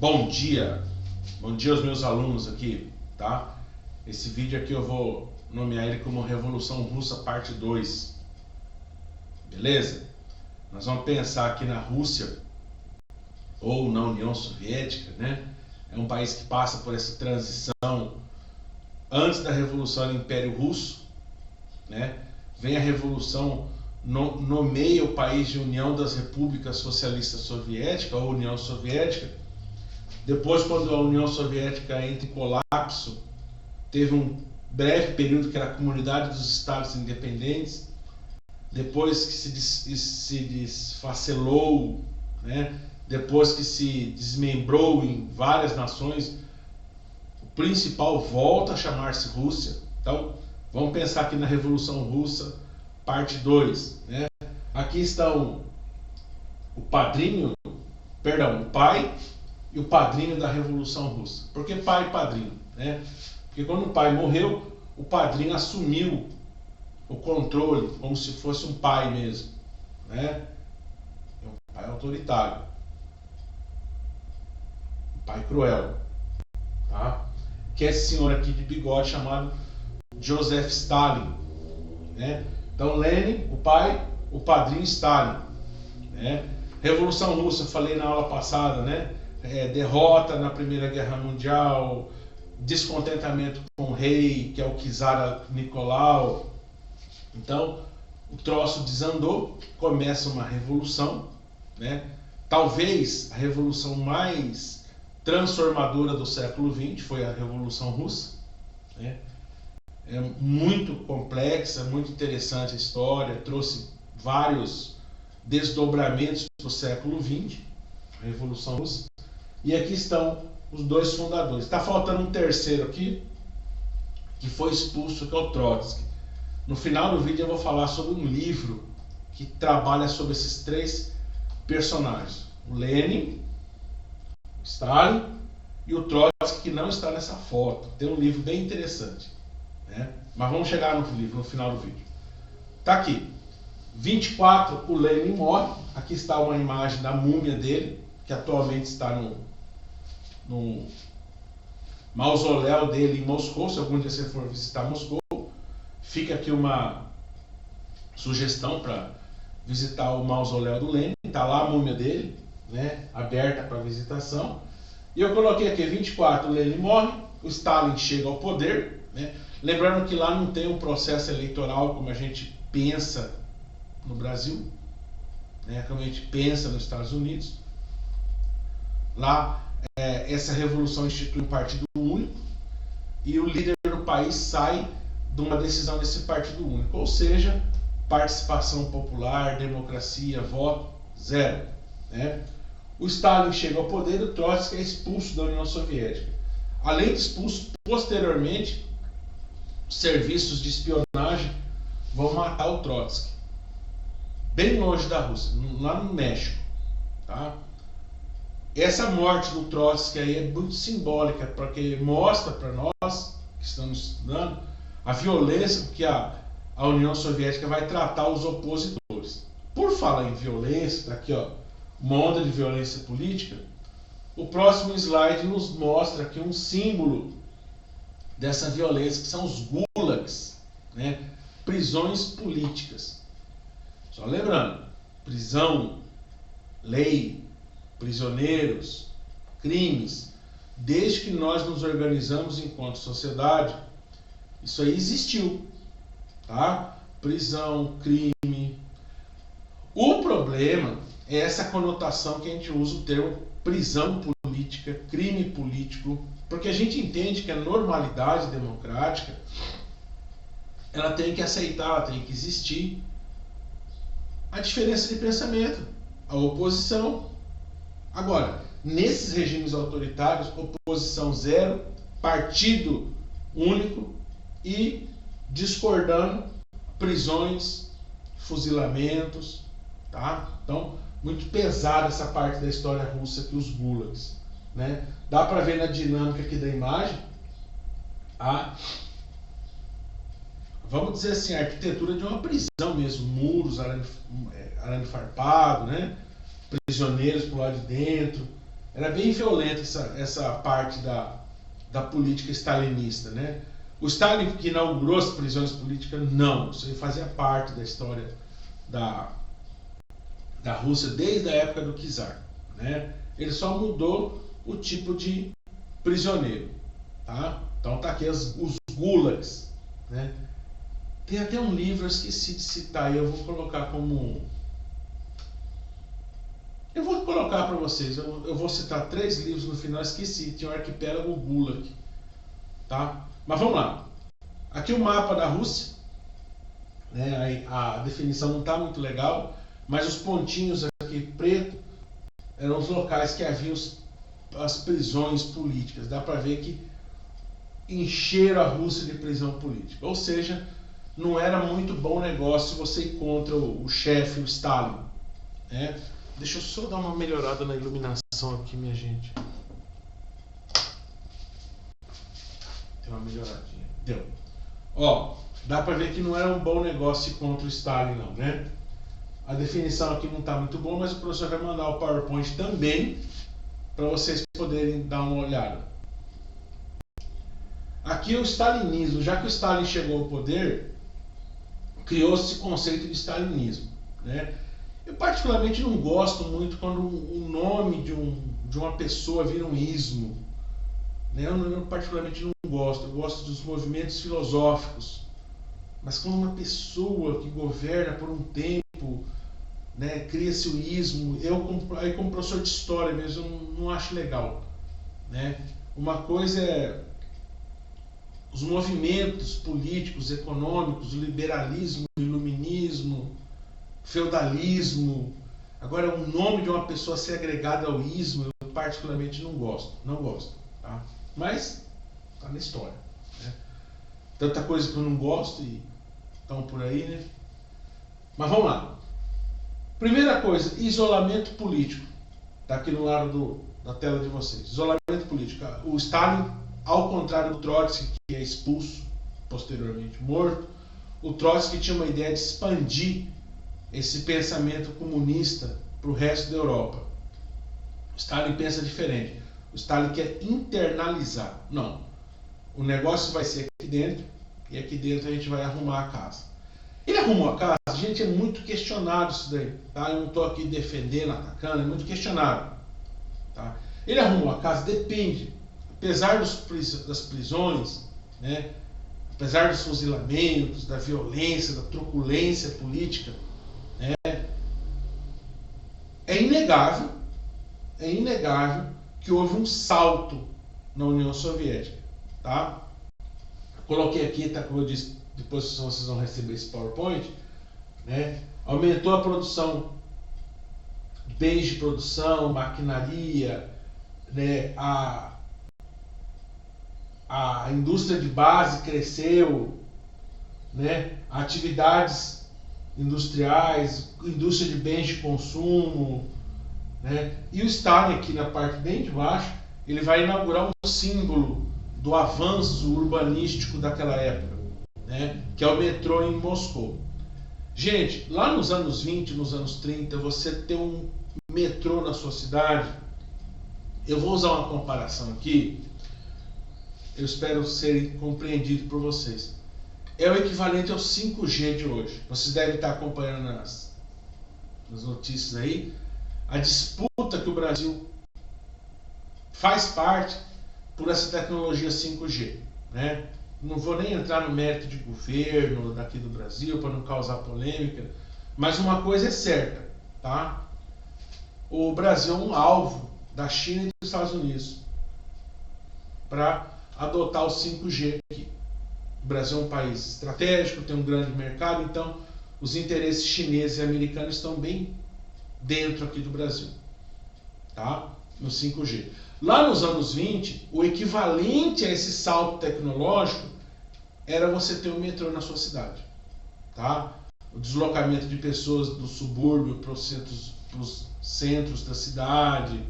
Bom dia aos meus alunos aqui, tá? Esse vídeo aqui eu vou nomear ele como Revolução Russa Parte 2, beleza? Nós vamos pensar aqui na Rússia, ou na União Soviética, né? É um país que passa por essa transição antes da Revolução do Império Russo, né? Vem a Revolução, nomeia o país de União das Repúblicas Socialistas Soviéticas, ou União Soviética. Depois, quando a União Soviética entra em colapso, teve um breve período que era a Comunidade dos Estados Independentes. Depois que se desfacelou, né? Depois que se desmembrou em várias nações, o principal volta a chamar-se Rússia. Então, vamos pensar aqui na Revolução Russa, parte 2. Né? Aqui estão o pai e o padrinho da Revolução Russa. Por que pai e padrinho? Né? Porque quando o pai morreu, o padrinho assumiu o controle, como se fosse um pai mesmo. Né? É um pai autoritário. Um pai cruel. Tá? Que é esse senhor aqui de bigode chamado Joseph Stalin. Né? Então Lenin, o pai, o padrinho Stalin. Né? Revolução Russa, falei na aula passada, né? Derrota na Primeira Guerra Mundial, descontentamento com o rei, que é o czar Nicolau. Então, o troço desandou, começa uma revolução, né? Talvez a revolução mais transformadora do século XX foi a Revolução Russa, né? É muito complexa, muito interessante a história, trouxe vários desdobramentos para o século XX, a Revolução Russa. E aqui estão os dois fundadores. Está faltando um terceiro aqui, que foi expulso, que é o Trotsky. No final do vídeo eu vou falar sobre um livro que trabalha sobre esses três personagens. O Lenin, o Stalin e o Trotsky, que não está nessa foto. Tem um livro bem interessante. Né? Mas vamos chegar no livro, no final do vídeo. Está aqui. 24, o Lenin morre. Aqui está uma imagem da múmia dele, que atualmente está no mausoléu dele em Moscou. Se algum dia você for visitar Moscou, fica aqui uma sugestão para visitar o mausoléu do Lenin. Está lá a múmia dele, né, aberta para visitação. E eu coloquei aqui 24, o Lenin morre, o Stalin chega ao poder, né? Lembrando que lá não tem um processo eleitoral como a gente pensa no Brasil, né, como a gente pensa nos Estados Unidos. Lá essa revolução institui um partido único e o líder do país sai de uma decisão desse partido único, ou seja, participação popular, democracia, voto, zero. Né? O Stalin chega ao poder e o Trotsky é expulso da União Soviética. Além de expulso, posteriormente, serviços de espionagem vão matar o Trotsky, bem longe da Rússia, lá no México. Tá? Essa morte do Trotsky aí é muito simbólica, porque mostra para nós que estamos estudando a violência que a União Soviética vai tratar os opositores. Por falar em violência, tá aqui ó, uma onda de violência política. O próximo slide nos mostra aqui um símbolo dessa violência, que são os gulags, né? Prisões políticas. Só lembrando, prisão, lei, prisioneiros, crimes, desde que nós nos organizamos enquanto sociedade, isso aí existiu, tá? Prisão, crime. O problema é essa conotação que a gente usa o termo prisão política, crime político, porque a gente entende que a normalidade democrática ela tem que aceitar, ela tem que existir a diferença de pensamento, a oposição. Agora, nesses regimes autoritários, oposição zero, partido único e discordando, prisões, fuzilamentos, tá? Então, muito pesada essa parte da história russa aqui, os gulags, né? Dá para ver na dinâmica aqui da imagem vamos dizer assim, a arquitetura de uma prisão mesmo, muros, arame farpado, né? Prisioneiros por lá de dentro. Era bem violenta essa parte da política stalinista, né? O Stalin que inaugurou as prisões políticas, não. Isso aí fazia parte da história da Rússia desde a época do czar, né? Ele só mudou o tipo de prisioneiro, tá? Então tá aqui os gulags, né? Tem até um livro, eu esqueci de citar, eu vou colocar como... Eu vou colocar para vocês, eu vou citar 3 livros no final, esqueci, tinha o Arquipélago Gulag, tá? Mas vamos lá. Aqui o mapa da Rússia, né? A definição não está muito legal, mas os pontinhos aqui preto eram os locais que haviam as prisões políticas. Dá para ver que encheram a Rússia de prisão política. Ou seja, não era muito bom negócio você ir contra o chefe, o Stalin, né? Deixa eu só dar uma melhorada na iluminação aqui, minha gente. Tem uma melhoradinha. Deu. Ó, dá para ver que não era um bom negócio ir contra o Stalin, não, né? A definição aqui não está muito boa, mas o professor vai mandar o PowerPoint também para vocês poderem dar uma olhada. Aqui o stalinismo, já que o Stalin chegou ao poder, criou-se esse conceito de stalinismo, né? Eu particularmente não gosto muito quando o nome de uma pessoa vira um ismo, né? Eu particularmente não gosto, eu gosto dos movimentos filosóficos, mas quando uma pessoa que governa por um tempo, né, cria-se o ismo, aí como professor de história mesmo, eu não acho legal, né? Uma coisa é os movimentos políticos, econômicos, o liberalismo, o iluminismo, feudalismo. Agora, o nome de uma pessoa ser agregada ao ismo, eu particularmente não gosto, tá? Mas tá na história, né? Tanta coisa que eu não gosto e estão por aí, né? Mas vamos lá. Primeira coisa, isolamento político. Está aqui no lado da tela de vocês. Isolamento político. O Stalin, ao contrário do Trotsky, que é expulso, posteriormente morto, o Trotsky tinha uma ideia de expandir esse pensamento comunista para o resto da Europa. O Stalin pensa diferente. O Stalin quer internalizar. Não. O negócio vai ser aqui dentro, e aqui dentro a gente vai arrumar a casa. Ele arrumou a casa, gente, é muito questionado isso daí, tá? Eu não estou aqui defendendo, atacando, é muito questionado, tá? Ele arrumou a casa, depende. Apesar das prisões, né? Apesar dos fuzilamentos, da violência, da truculência política, né? É inegável que houve um salto na União Soviética, tá? Coloquei aqui, tá, como eu disse, depois vocês vão receber esse PowerPoint, né? Aumentou a produção, bens de produção, maquinaria, né? A indústria de base cresceu, né? Atividades industriais, indústria de bens de consumo, né? E o Stalin aqui na parte bem de baixo, ele vai inaugurar um símbolo do avanço urbanístico daquela época, né? Que é o metrô em Moscou. Gente, lá nos anos 20, nos anos 30, você ter um metrô na sua cidade, eu vou usar uma comparação aqui, eu espero ser compreendido por vocês. É o equivalente ao 5G de hoje. Vocês devem estar acompanhando nas notícias aí, a disputa que o Brasil faz parte por essa tecnologia 5G, né? Não vou nem entrar no mérito de governo daqui do Brasil para não causar polêmica, mas uma coisa é certa, tá? O Brasil é um alvo da China e dos Estados Unidos para adotar o 5G aqui. O Brasil é um país estratégico, tem um grande mercado, então os interesses chineses e americanos estão bem dentro aqui do Brasil, tá? No 5G. Lá nos anos 20, o equivalente a esse salto tecnológico era você ter um metrô na sua cidade, tá? O deslocamento de pessoas do subúrbio para os centros da cidade,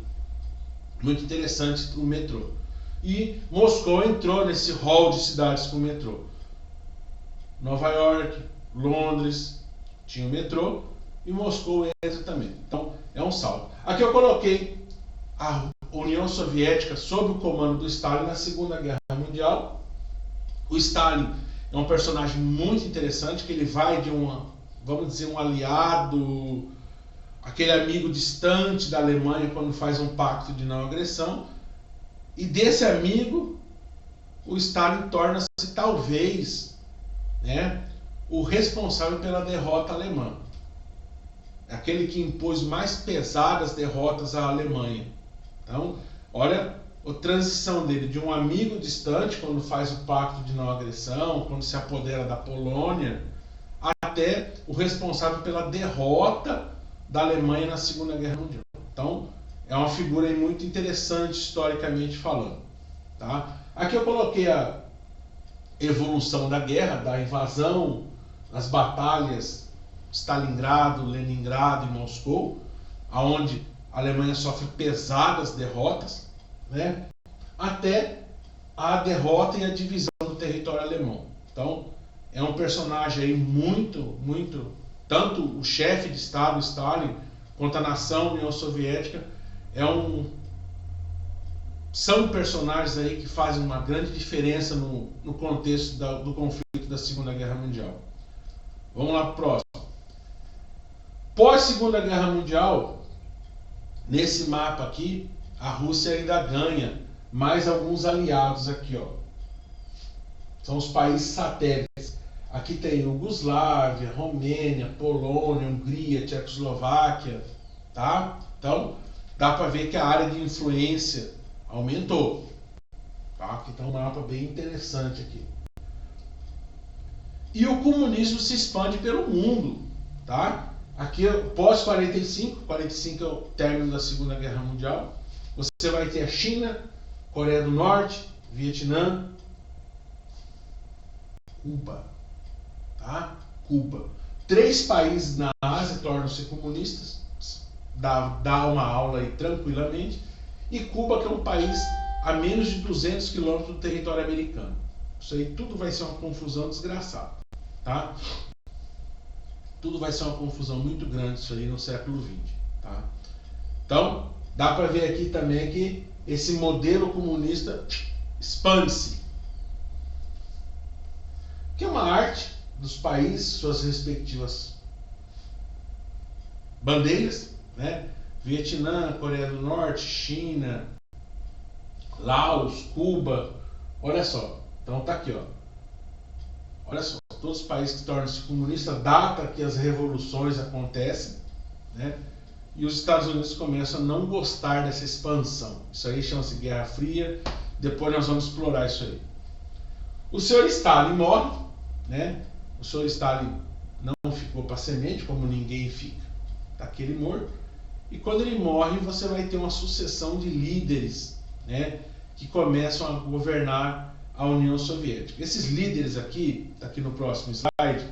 muito interessante o metrô. E Moscou entrou nesse hall de cidades com metrô. Nova York, Londres tinha o metrô e Moscou entra também. Então é um salto. Aqui eu coloquei União Soviética sob o comando do Stalin na Segunda Guerra Mundial. O Stalin é um personagem muito interessante, que ele vai de vamos dizer, um aliado, aquele amigo distante da Alemanha quando faz um pacto de não agressão, e desse amigo o Stalin torna-se talvez, né, o responsável pela derrota alemã, aquele que impôs mais pesadas derrotas à Alemanha. Então, olha a transição dele de um amigo distante, quando faz o pacto de não agressão, quando se apodera da Polônia, até o responsável pela derrota da Alemanha na Segunda Guerra Mundial. Então, é uma figura muito interessante historicamente falando. Tá? Aqui eu coloquei a evolução da guerra, da invasão, as batalhas Stalingrado, Leningrado e Moscou, aonde a Alemanha sofre pesadas derrotas, né, até a derrota e a divisão do território alemão. Então, é um personagem aí muito, tanto o chefe de Estado, Stalin, quanto a nação União Soviética, são personagens aí que fazem uma grande diferença no contexto do conflito da Segunda Guerra Mundial. Vamos lá para o próximo. Pós-Segunda Guerra Mundial, nesse mapa aqui, a Rússia ainda ganha mais alguns aliados aqui, ó. São os países satélites. Aqui tem Iugoslávia, Romênia, Polônia, Hungria, Tchecoslováquia, tá? Então, dá para ver que a área de influência aumentou. Tá? Aqui está um mapa bem interessante aqui. E o comunismo se expande pelo mundo, tá? Aqui, pós 45 é o término da Segunda Guerra Mundial. Você vai ter a China, Coreia do Norte, Vietnã, Cuba, tá? Cuba. 3 países na Ásia tornam-se comunistas, dá uma aula aí tranquilamente. E Cuba, que é um país a menos de 200 quilômetros do território americano. Isso aí tudo vai ser uma confusão desgraçada, tá? Tudo vai ser uma confusão muito grande isso aí no século XX, tá? Então, dá para ver aqui também que esse modelo comunista expande-se. Que é uma arte dos países, suas respectivas bandeiras, né? Vietnã, Coreia do Norte, China, Laos, Cuba. Olha só. Então tá aqui, ó. Olha só, todos os países que tornam-se comunistas, data que as revoluções acontecem, né? E os Estados Unidos começam a não gostar dessa expansão. Isso aí chama-se Guerra Fria. Depois nós vamos explorar isso aí. O senhor Stalin morre, né? O senhor Stalin não ficou para semente, como ninguém fica. Tá aqui ele morto. E quando ele morre, você vai ter uma sucessão de líderes, né, que começam a governar a União Soviética. Esses líderes aqui, tá aqui no próximo slide,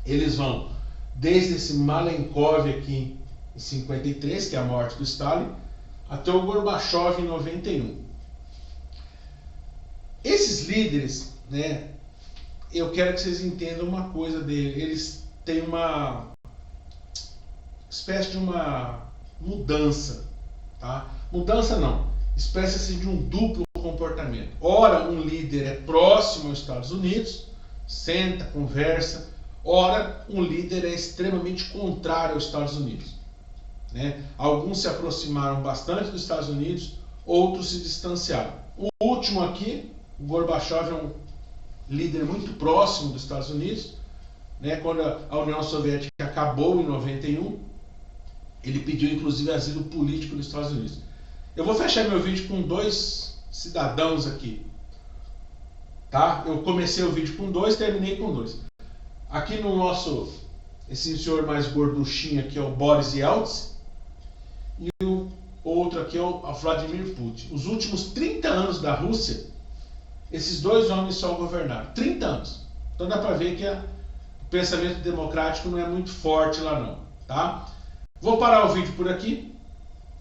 eles vão desde esse Malenkov aqui em 53, que é a morte do Stalin, até o Gorbachev em 91. Esses líderes, né, eu quero que vocês entendam uma coisa dele. Eles têm uma espécie de uma mudança, tá? Mudança não, espécie assim de um duplo comportamento. Ora, um líder é próximo aos Estados Unidos, senta, conversa. Ora, um líder é extremamente contrário aos Estados Unidos, né? Alguns se aproximaram bastante dos Estados Unidos, outros se distanciaram. O último aqui, o Gorbachev, é um líder muito próximo dos Estados Unidos, né? Quando a União Soviética acabou em 91, ele pediu inclusive asilo político nos Estados Unidos. Eu vou fechar meu vídeo com 2 cidadãos aqui, tá? Eu comecei o vídeo com 2, terminei com 2. Aqui no nosso, esse senhor mais gorduchinho aqui é o Boris Yeltsin, e o outro aqui é o Vladimir Putin. Os últimos 30 anos da Rússia, esses 2 homens só governaram. 30 anos. Então dá para ver que o pensamento democrático não é muito forte lá não, tá? Vou parar o vídeo por aqui,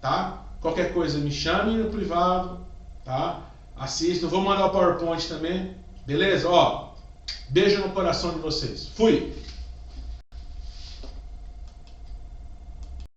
tá? Qualquer coisa me chame no privado, tá? Assista, vou mandar o PowerPoint também, beleza? Ó, beijo no coração de vocês. Fui!